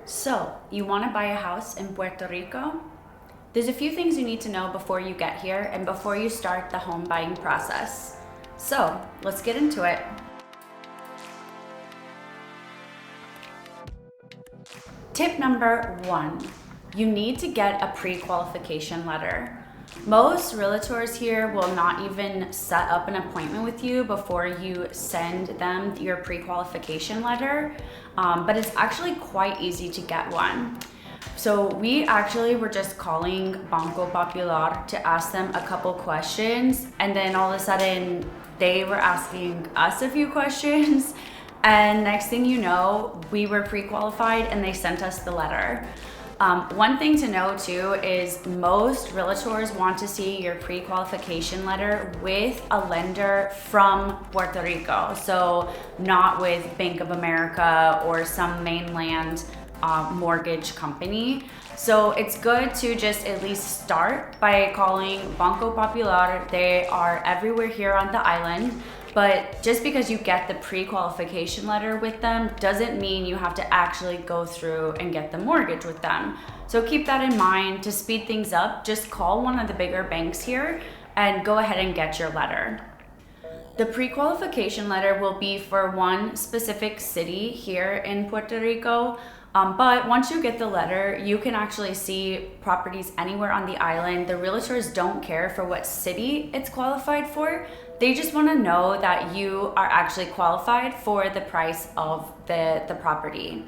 So, you want to buy a house in Puerto Rico? There's a few things you need to know before you get here and before you start the home buying process. So, let's get into it. Tip number 1, you need to get a pre-qualification letter. Most realtors here will not even set up an appointment with you before you send them your pre-qualification letter, but it's actually quite easy to get one. So we actually were just calling Banco Popular to ask them a couple questions, and then all of a sudden they were asking us a few questions, and next thing you know, we were pre-qualified and they sent us the letter. One thing to know too is most realtors want to see your pre-qualification letter with a lender from Puerto Rico, so not with Bank of America or some mainland mortgage company. So it's good to just at least start by calling Banco Popular. They are everywhere here on the island. But just because you get the pre-qualification letter with them doesn't mean you have to actually go through and get the mortgage with them. So keep that in mind. To speed things up, just call one of the bigger banks here and go ahead and get your letter. The pre-qualification letter will be for one specific city here in Puerto Rico. But once you get the letter, you can actually see properties anywhere on the island. The realtors don't care for what city it's qualified for. They just want to know that you are actually qualified for the price of the property.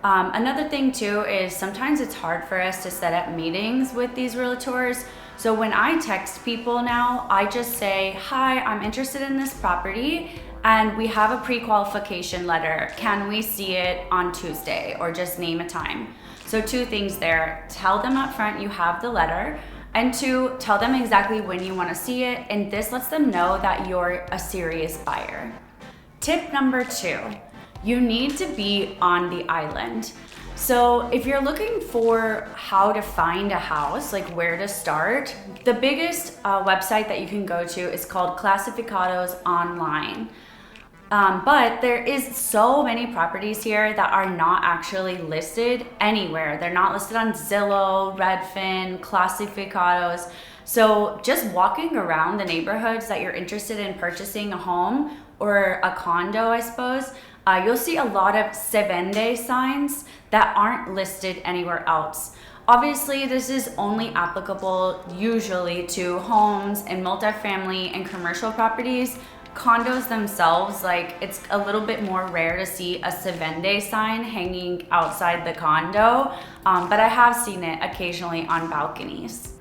Another thing too is sometimes it's hard for us to set up meetings with these realtors. So when I text people now, I just say, hi, I'm interested in this property and we have a pre-qualification letter. Can we see it on Tuesday? Or just name a time. So 2 things there. Tell them up front you have the letter, and 2, tell them exactly when you want to see it, and this lets them know that you're a serious buyer. Tip number 2, you need to be on the island. So if you're looking for how to find a house, like where to start, the biggest website that you can go to is called Clasificados Online. But there is so many properties here that are not actually listed anywhere. They're not listed on Zillow, Redfin, Clasificados. So just walking around the neighborhoods that you're interested in purchasing a home or a condo, I suppose, you'll see a lot of se vende signs that aren't listed anywhere else. Obviously, this is only applicable usually to homes and multifamily and commercial properties. Condos themselves, like, it's a little bit more rare to see a se vende sign hanging outside the condo, but I have seen it occasionally on balconies.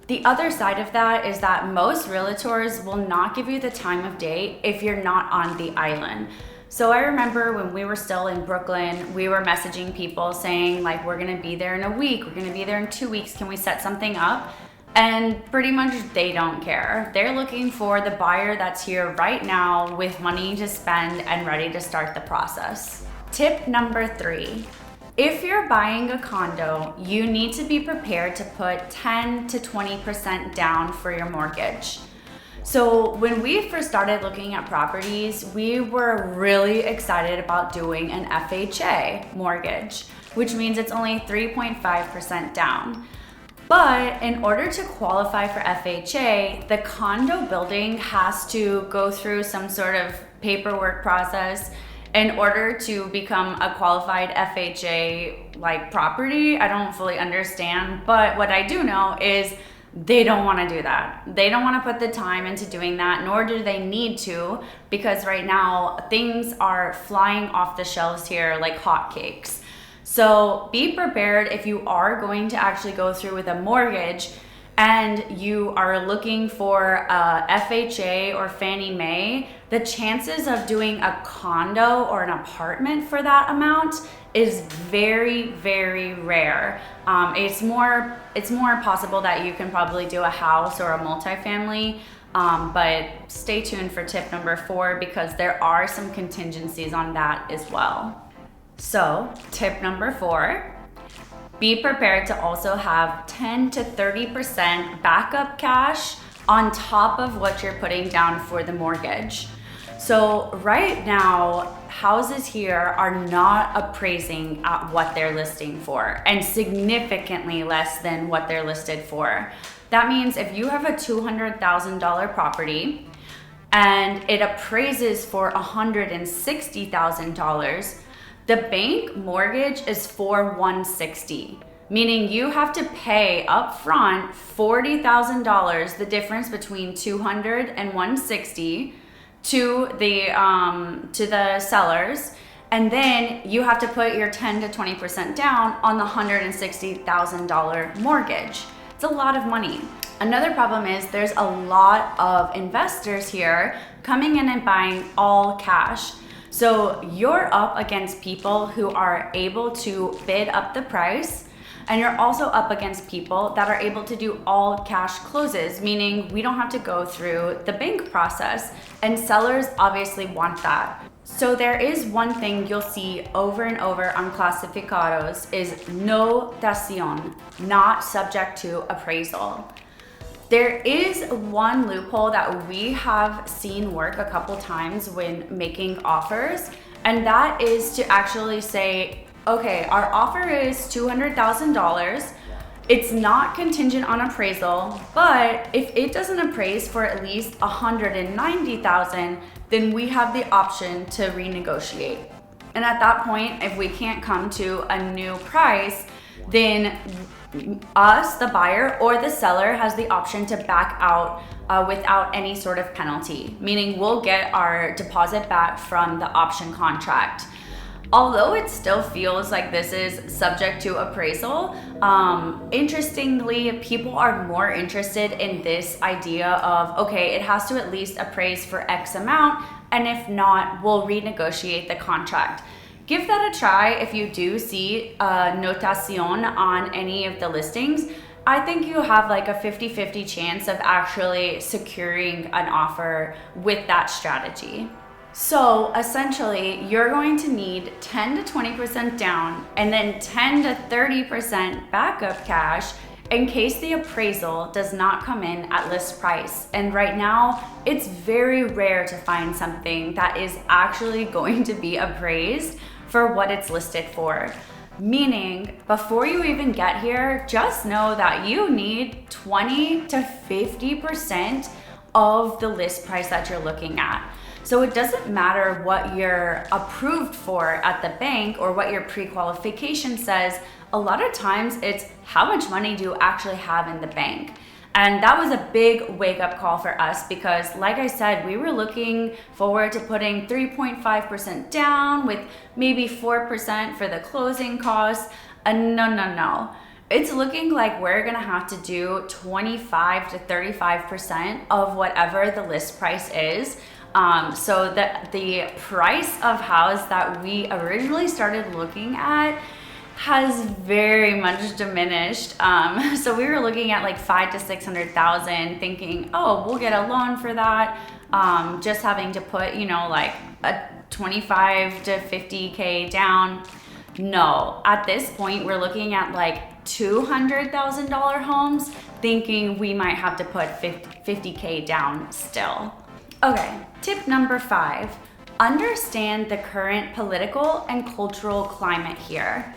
The other side of that is that most realtors will not give you the time of day if you're not on the island. So I remember when we were still in Brooklyn, we were messaging people saying like, we're gonna be there in a week, we're gonna be there in 2 weeks, can we set something up? And pretty much they don't care. They're looking for the buyer that's here right now with money to spend and ready to start the process. Tip number 3, if you're buying a condo, you need to be prepared to put 10 to 20% down for your mortgage. So when we first started looking at properties, we were really excited about doing an FHA mortgage, which means it's only 3.5% down. But in order to qualify for FHA, the condo building has to go through some sort of paperwork process in order to become a qualified FHA like property. I don't fully understand, but what I do know is they don't want to do that. They don't want to put the time into doing that, nor do they need to, because right now things are flying off the shelves here like hotcakes. So be prepared if you are going to actually go through with a mortgage and you are looking for a FHA or Fannie Mae, the chances of doing a condo or an apartment for that amount is very, very rare. It's more possible that you can probably do a house or a multifamily, but stay tuned for tip number 4 because there are some contingencies on that as well. So tip number 4, be prepared to also have 10 to 30% backup cash on top of what you're putting down for the mortgage. So right now, houses here are not appraising at what they're listing for, and significantly less than what they're listed for. That means if you have a $200,000 property and it appraises for $160,000, the bank mortgage is for $160,000. Meaning you have to pay upfront $40,000, the difference between $200,000 and $160,000 to the sellers, and then you have to put your 10 to 20% down on the $160,000 mortgage. It's a lot of money. Another problem is there's a lot of investors here coming in and buying all cash. So you're up against people who are able to bid up the price. And you're also up against people that are able to do all cash closes, meaning we don't have to go through the bank process. And sellers obviously want that. So there is one thing you'll see over and over on clasificados is no dación, not subject to appraisal. There is one loophole that we have seen work a couple times when making offers, and that is to actually say, okay, our offer is $200,000. It's not contingent on appraisal, but if it doesn't appraise for at least $190,000, then we have the option to renegotiate. And at that point, if we can't come to a new price, then us, the buyer or the seller, has the option to back out without any sort of penalty, meaning we'll get our deposit back from the option contract. Although it still feels like this is subject to appraisal, interestingly, people are more interested in this idea of, okay, it has to at least appraise for X amount, and if not, we'll renegotiate the contract. Give that a try if you do see notación on any of the listings. I think you have like a 50-50 chance of actually securing an offer with that strategy. So essentially, you're going to need 10 to 20% down and then 10 to 30% backup cash in case the appraisal does not come in at list price. And right now, it's very rare to find something that is actually going to be appraised for what it's listed for. Meaning, before you even get here, just know that you need 20 to 50% of the list price that you're looking at. So it doesn't matter what you're approved for at the bank or what your pre-qualification says. A lot of times it's how much money do you actually have in the bank. And that was a big wake-up call for us because, like I said, we were looking forward to putting 3.5% down with maybe 4% for the closing costs. No. It's looking like we're gonna have to do 25 to 35% of whatever the list price is. So the price of house that we originally started looking at has very much diminished. So we were looking at like 500,000 to 600,000, thinking, oh, we'll get a loan for that. Just having to put, like a 25 to 50K down. No, at this point, we're looking at like $200,000 homes, thinking we might have to put 50K down still. Okay, tip number 5, understand the current political and cultural climate here.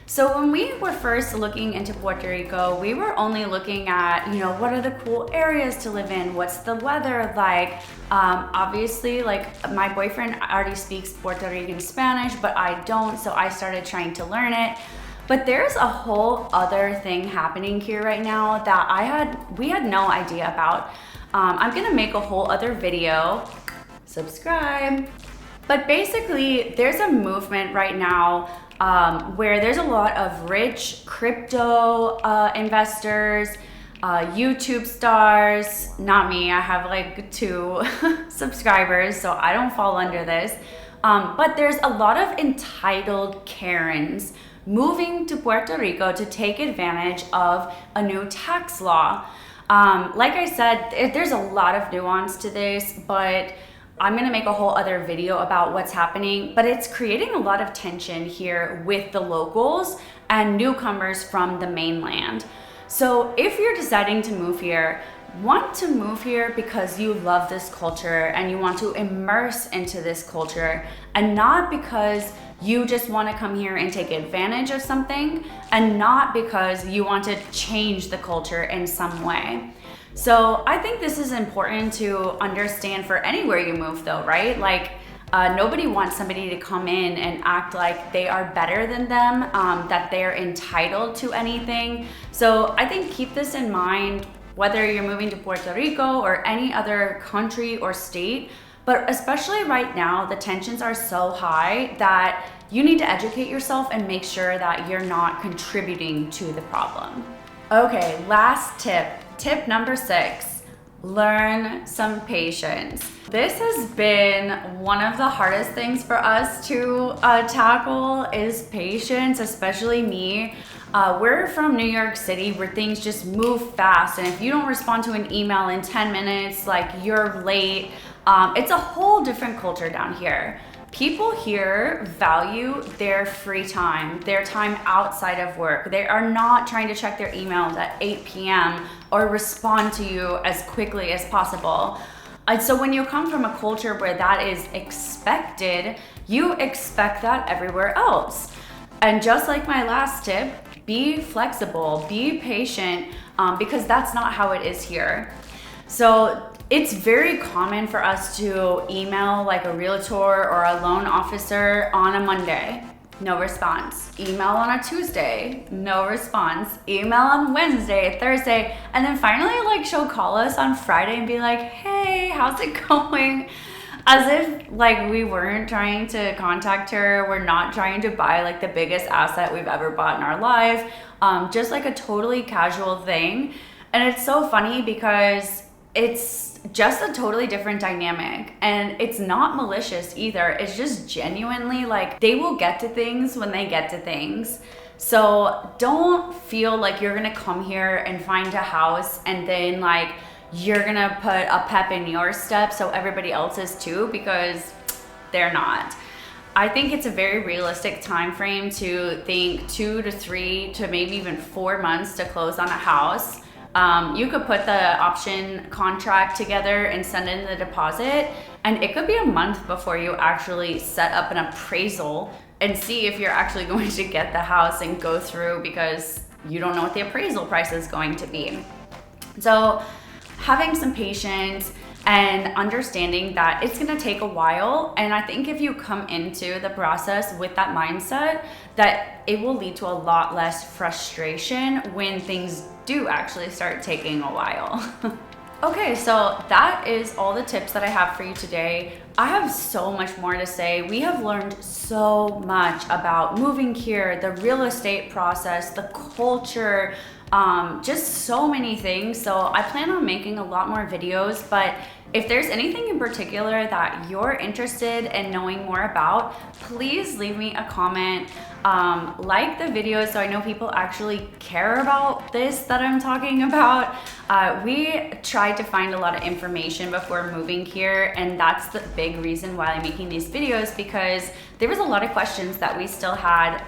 So when we were first looking into Puerto Rico, we were only looking at, what are the cool areas to live in? What's the weather like? Obviously, like my boyfriend already speaks Puerto Rican Spanish, but I don't, so I started trying to learn it. But there's a whole other thing happening here right now that we had no idea about. I'm gonna make a whole other video, subscribe. But basically, there's a movement right now where there's a lot of rich crypto investors, YouTube stars, not me, I have like 2 subscribers, so I don't fall under this. But there's a lot of entitled Karens moving to Puerto Rico to take advantage of a new tax law. Like I said, there's a lot of nuance to this, but I'm gonna make a whole other video about what's happening, but it's creating a lot of tension here with the locals and newcomers from the mainland. So if you're deciding to move here, want to move here because you love this culture and you want to immerse into this culture, and not because you just want to come here and take advantage of something, and not because you want to change the culture in some way. So I think this is important to understand for anywhere you move though, right? Like nobody wants somebody to come in and act like they are better than them, that they're entitled to anything. So I think keep this in mind whether you're moving to Puerto Rico or any other country or state. But especially right now, the tensions are so high that you need to educate yourself and make sure that you're not contributing to the problem. Okay, last tip. Tip number 6, learn some patience. This has been one of the hardest things for us to tackle is patience, especially me. We're from New York City where things just move fast, and if you don't respond to an email in 10 minutes, like you're late. It's a whole different culture down here. People here value their free time, their time outside of work. They are not trying to check their emails at 8 p.m. or respond to you as quickly as possible. And so when you come from a culture where that is expected, you expect that everywhere else. And just like my last tip, be flexible, be patient, because that's not how it is here. So it's very common for us to email like a realtor or a loan officer on a Monday, no response. Email on a Tuesday, no response. Email on Wednesday, Thursday, and then finally like she'll call us on Friday and be like, hey, how's it going? As if like we weren't trying to contact her, we're not trying to buy like the biggest asset we've ever bought in our life, just like a totally casual thing. And it's so funny because it's just a totally different dynamic, and it's not malicious either. It's just genuinely like they will get to things when they get to things. So don't feel like you're gonna come here and find a house and then like you're gonna put a pep in your step so everybody else is too, because they're not. I think it's a very realistic time frame to think 2 to 3 to maybe even 4 months to close on a house. You could put the option contract together and send in the deposit, and it could be a month before you actually set up an appraisal and see if you're actually going to get the house and go through, because you don't know what the appraisal price is going to be. So having some patience and understanding that it's gonna take a while, and I think if you come into the process with that mindset, that it will lead to a lot less frustration when things do actually start taking a while. Okay, so that is all the tips that I have for you today. I have so much more to say. We have learned so much about moving here, the real estate process, the culture, just so many things. So I plan on making a lot more videos, but if there's anything in particular that you're interested in knowing more about, please leave me a comment. Like the video so I know people actually care about this that I'm talking about. We tried to find a lot of information before moving here, and that's the big reason why I'm making these videos, because there was a lot of questions that we still had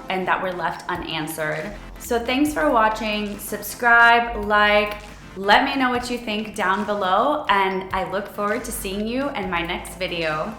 and that were left unanswered. So thanks for watching. Subscribe, like, let me know what you think down below, and I look forward to seeing you in my next video.